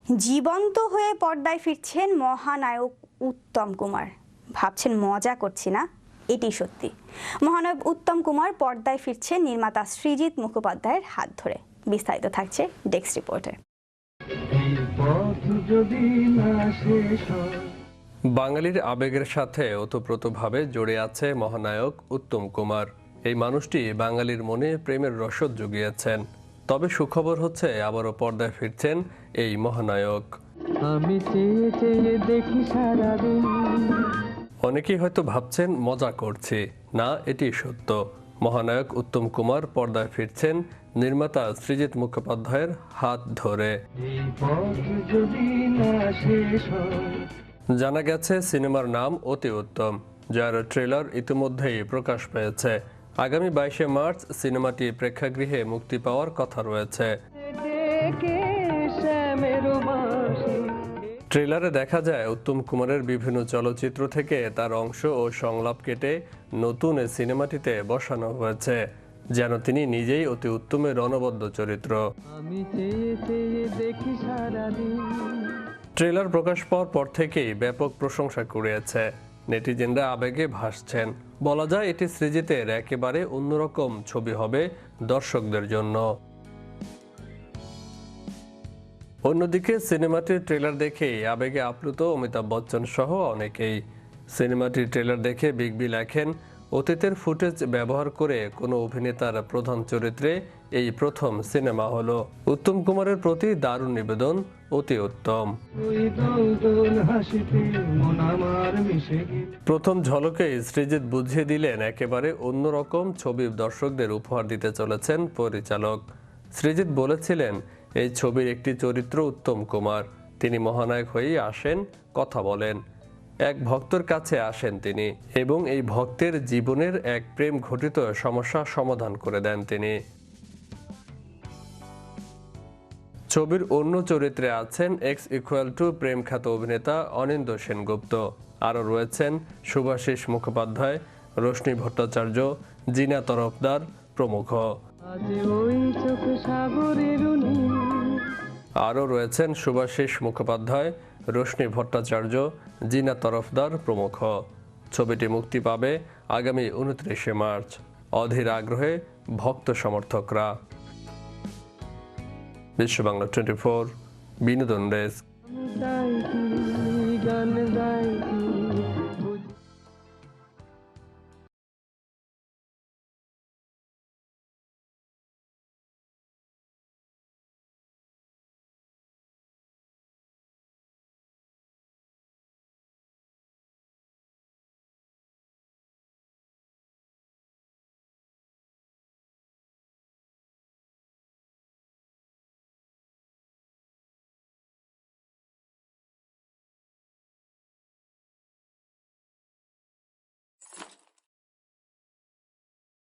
জীবন্ত হয়ে পর্দায় ফিরছেন মহানায়ক উত্তম কুমার। ভাবছেন মজা করছি না, এটি সত্যি। মহানায়ক উত্তম কুমার পর্দায় ফিরছেন নির্মাতা সৃজিত মুখোপাধ্যায়ের হাত ধরে। বিস্তারিত থাকছে ডেস্ক রিপোর্টে। বাঙালির আবেগের সাথে ওতপ্রোতভাবে জড়ে আছে মহানায়ক উত্তম কুমার। এই মানুষটি বাঙালির মনে প্রেমের রসদ জুগিয়েছেন। তবে সুখবর হচ্ছে আবারও পর্দায় ফিরছেন এই মহানায়ক। আমি চেয়ে চেয়ে দেখি সারাদিন। অনেকেই হয়তো ভাবছেন মজা করছি, না এটি সত্য। মহানায়ক উত্তম কুমার পর্দায় ফিরছেন নির্মাতা সৃজিত মুখোপাধ্যায়ের হাত ধরে। জানা গেছে সিনেমার নাম অতি উত্তম, যার ট্রেলার ইতিমধ্যেই প্রকাশ পেয়েছে। আগামী 22শে মার্চ সিনেমাটি প্রেক্ষাগৃহে মুক্তি পাওয়ার কথা রয়েছে। ট্রেলারে দেখা যায় উত্তম কুমারের বিভিন্ন চলচ্চিত্র থেকে তার অংশ ও সংলাপ কেটে নতুন এই সিনেমাটিতে বসানো হয়েছে, যেন তিনি নিজেই অতি উত্তমের অনবদ্য চরিত্র। ট্রেলার প্রকাশ পাওয়ার পর থেকেই ব্যাপক প্রশংসা কুড়িয়েছে। নেটিজেনরা আবেগে ভাসছেন। বলা যায় এটি সৃজিতের একেবারে অন্যরকম ছবি হবে দর্শকদের জন্য। অন্যদিকে সিনেমাটির ট্রেলার দেখেই আবেগে আপ্লুত অমিতাভ বচ্চন সহ অনেকেই। সিনেমাটির ট্রেলার দেখে বিগ বি লেখেন, অতীতের ফুটেজ ব্যবহার করে কোনো অভিনেতার প্রধান চরিত্রে এই প্রথম সিনেমা হলো। উত্তম কুমারের প্রতি দারুণ নিবেদন অতি উত্তম। প্রথম ঝলকেই সৃজিত বুঝিয়ে দিলেন একেবারে অন্যরকম ছবি দর্শকদের উপহার দিতে চলেছেন পরিচালক। সৃজিত বলেছিলেন, এই ছবির একটি চরিত্র উত্তম কুমার। তিনি মহানায়ক হয়েই আসেন, কথা বলেন। এক ভক্তর কাছে আসেন তিনি, এবং এই ভক্তের জীবনের এক প্রেম ঘটিত সমস্যা সমাধান করে দেন তিনি। ছবির অন্য চরিত্রে আছেন X= প্রেম খ্যাত অভিনেতা অনিন্দ্য সেনগুপ্ত। আরও রয়েছেন শুভাশিস মুখোপাধ্যায়, রোশনি ভট্টাচার্য, জিনা তরফদার প্রমুখ। আরও রয়েছেন শুভাশিস মুখোপাধ্যায়, রোশনি ভট্টাচার্য, জিনা তরফদার প্রমুখ। ছবিটি মুক্তি পাবে আগামী 29শে মার্চ। অধীর আগ্রহে ভক্ত সমর্থকরা। বিশ্ব বাংলা 24 বিনোদন ডেস্ক।